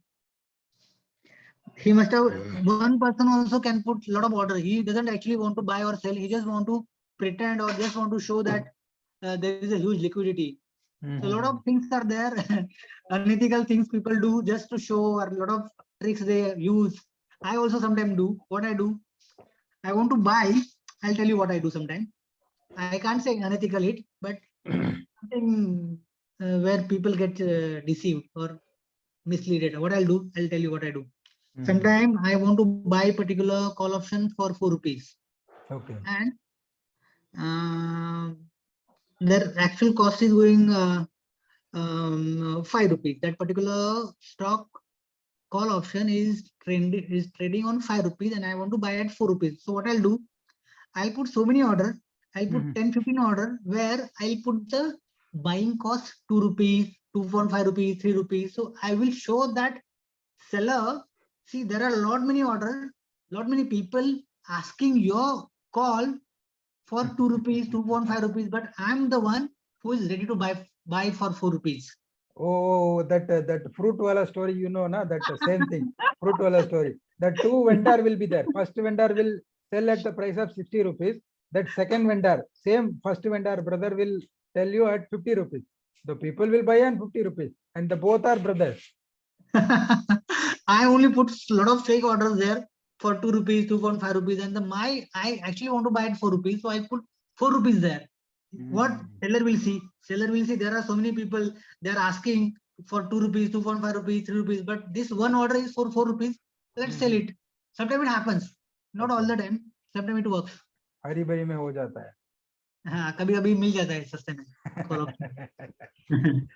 He must have, one person also can put a lot of order. He doesn't actually want to buy or sell. He just want to pretend or just want to show that there is a huge liquidity. So a lot of things are there, unethical things people do just to show, or a lot of tricks they use. I also sometimes do. What I do, I want to buy. I'll tell you what I do sometimes. I can't say unethical it, but something where people get deceived or misleaded. What I'll do, I'll tell you what I do. Sometimes I want to buy particular call option for 4 rupees. Okay. And their actual cost is going 5 rupees. That particular stock call option is trading on 5 rupees, and I want to buy at 4 rupees. So what I'll do, I'll put so many order. I'll put 10-15 order where I'll put the buying cost 2 rupees, 2.5 rupees, 3 rupees. So I will show that seller, see, there are lot many order, lot many people asking your call for 2 rupees, 2.5 rupees, but I'm the one who is ready to buy for 4 rupees. Oh, that fruit wala story, you know, na, that same thing, fruit wala story. That two vendor will be there. First vendor will sell at the price of 60 rupees. That second vendor, same first vendor brother will tell you at 50 rupees. The people will buy on 50 rupees and the both are brothers. I only put a lot of fake orders there for 2 rupees, 2.5 rupees, and I actually want to buy it 4 rupees, so I put 4 rupees there. What seller will see? Seller will see there are so many people, they are asking for 2 rupees, 2.5 rupees, 3 rupees, but this one order is for 4 rupees. Let's sell it. Sometimes it happens, not all the time. Sometimes it works. हरी भरी में हो जाता है. हाँ, कभी-कभी मिल जाता है सस्ते में. Call option.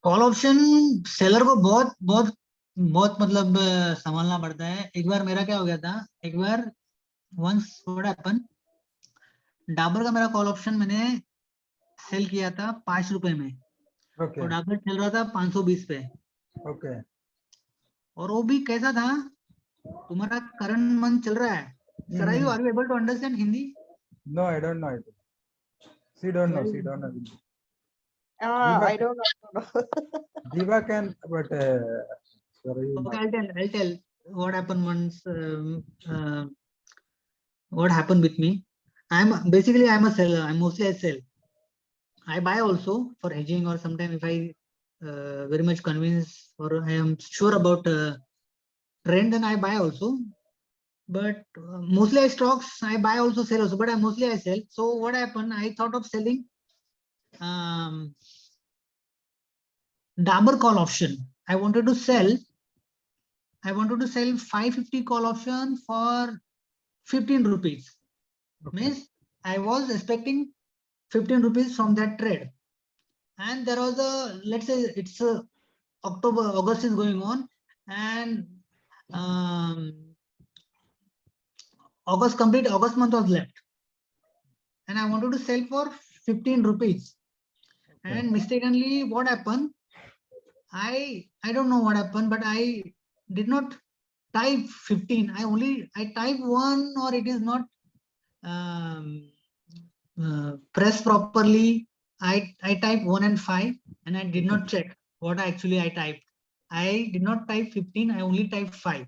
Call option seller को बहुत बहुत बहुत मतलब संभालना पड़ता है. एक बार मेरा क्या हो गया था, एक बार वंस व्हाट हैपन, डाबर का मेरा कॉल ऑप्शन मैंने सेल किया था 5 रुपए में. Okay, और डाबर चल रहा था 520 पे. okay. और वो भी कैसा था, तुम्हारा करंट मंथ चल रहा है. Sir, are you able to understand Hindi? No, I don't know it. She don't know. She don't know. I don't know. Diva can, but sorry. Okay, I'll tell what happened once. What happened with me? I'm a seller. I'm mostly I sell. I buy also for hedging, or sometimes if I very much convinced or I am sure about trend, then I buy also. But mostly I stocks, I buy also, sell also, but mostly I sell. So what happened? I thought of selling Dabur call option. I wanted to sell 550 call option for 15 rupees. Means I was expecting 15 rupees from that trade. And there was a, let's say it's August is going on, and August month was left. And I wanted to sell for 15 rupees. And mistakenly what happened? I don't know what happened, but I did not type 15. I type 1, or it is not pressed properly. I type 1 and 5, and I did not check what actually I typed. I did not type 15, I only typed 5.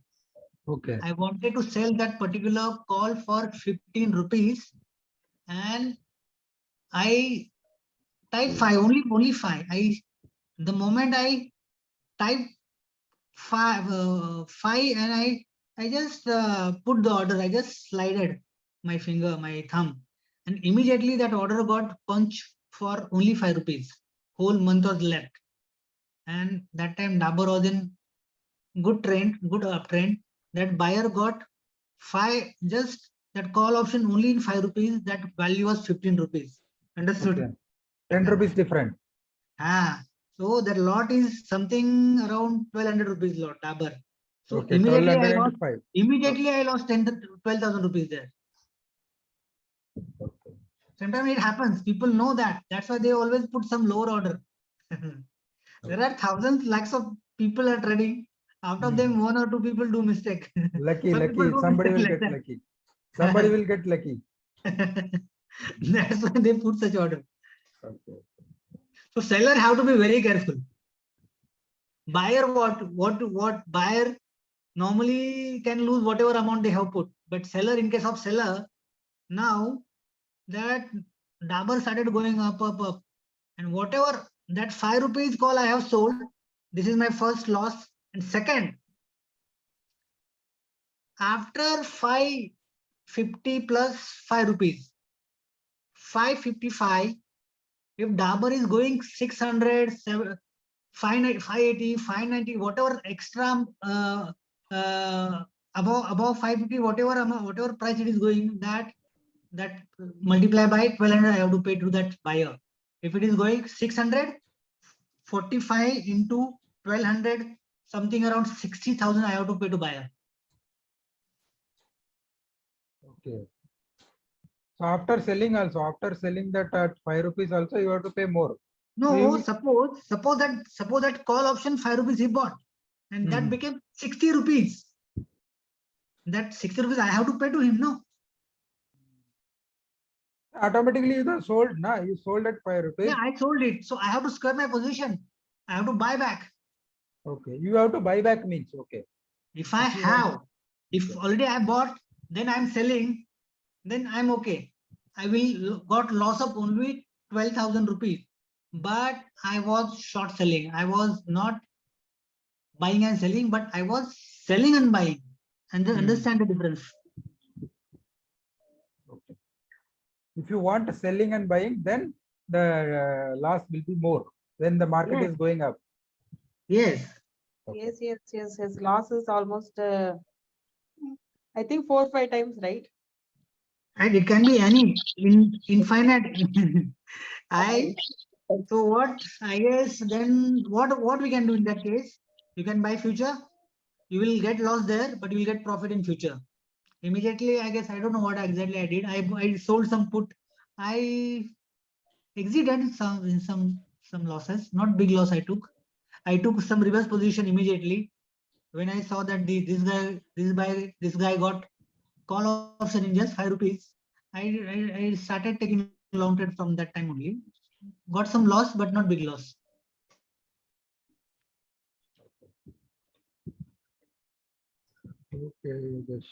Okay. I wanted to sell that particular call for 15 rupees, and I typed 5, only 5. The moment I type 5, and I just put the order. I just slided my finger, my thumb, and immediately that order got punched for only 5 rupees. Whole month was left, and that time Dabur was in good trend, good uptrend. That buyer got 5, just that call option only in 5 rupees. That value was 15 rupees. Understood? Okay. 10 rupees different. So that lot is something around 1200 rupees lot, Dabur. So Okay, immediately 1200 I into lost, 5. immediately I lost 12,000 rupees there. Okay. Sometimes it happens. People know that. That's why they always put some lower order. There are thousands, lakhs of people are trading. Out of them, 1 or 2 people do mistake. Lucky, Some people lucky. do Somebody will mistake get like lucky. Somebody will get lucky. That's why they put such order. Okay. So seller have to be very careful. Buyer, what buyer normally can lose whatever amount they have put, but seller, in case of seller, now that Dabur started going up, and whatever that 5 rupees call I have sold, this is my first loss. And second, after 550 plus 5 rupees, 555, if Dabur is going 600, 580, 590, whatever extra above 550, whatever price it is going, that multiply by 1200 I have to pay to that buyer. If it is going 600, 45 into 1200, something around 60,000 I have to pay to buyer. Okay. So after selling that at 5 rupees also, you have to pay more. No, So suppose that call option 5 rupees he bought, and that became 60 rupees. That 60 rupees I have to pay to him, no? Automatically you have sold, na? You sold at 5 rupees. Yeah, I sold it. So I have to scrap my position. I have to buy back. Okay, you have to buy back means, okay. If I If you want- have, if already I bought, then I'm selling, then I'm okay. I will got loss of only 12,000 rupees. But I was short selling. I was not buying and selling, but I was selling and buying. And then Hmm. understand the difference. Okay. If you want selling and buying, then the loss will be more when the market Yes. is going up. Yes. Yes, yes, yes, his loss is almost, I think 4 or 5 times, right? And it can be any infinite. So what I guess then what we can do in that case? You can buy future. You will get loss there, but you will get profit in future. Immediately, I guess I don't know what exactly I did. I sold some put. I exited some losses, not big loss I took. I took some reverse position immediately when I saw that this guy got call option in just 5 rupees. I started taking long trade from that time only. Got some loss, but not big loss. Okay, Yogesh.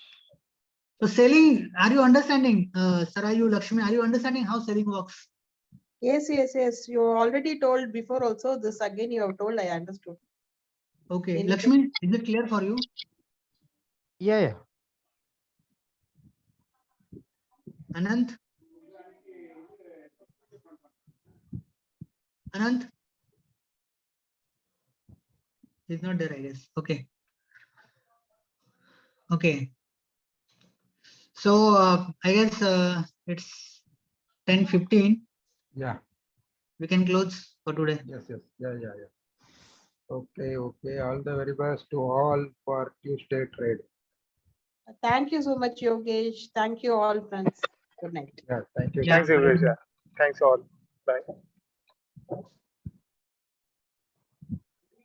So selling, are you understanding, Sarayu, Lakshmi, are you understanding how selling works? Yes, yes, yes. You already told before also. This again you have told. I understood. Okay, Anything- Lakshmi, is it clear for you? Yeah. Anant? Anant? He's not there, I guess. Okay. Okay. So I guess it's 10:15. Yeah, We can close for today. yes, yes, yeah. Okay, okay. All the very best to all for Tuesday trade. Thank you so much, Yogesh. Thank you all, friends. Good night. Yeah, thank you. Yeah. Thanks, Yogesh. Thanks all. Bye.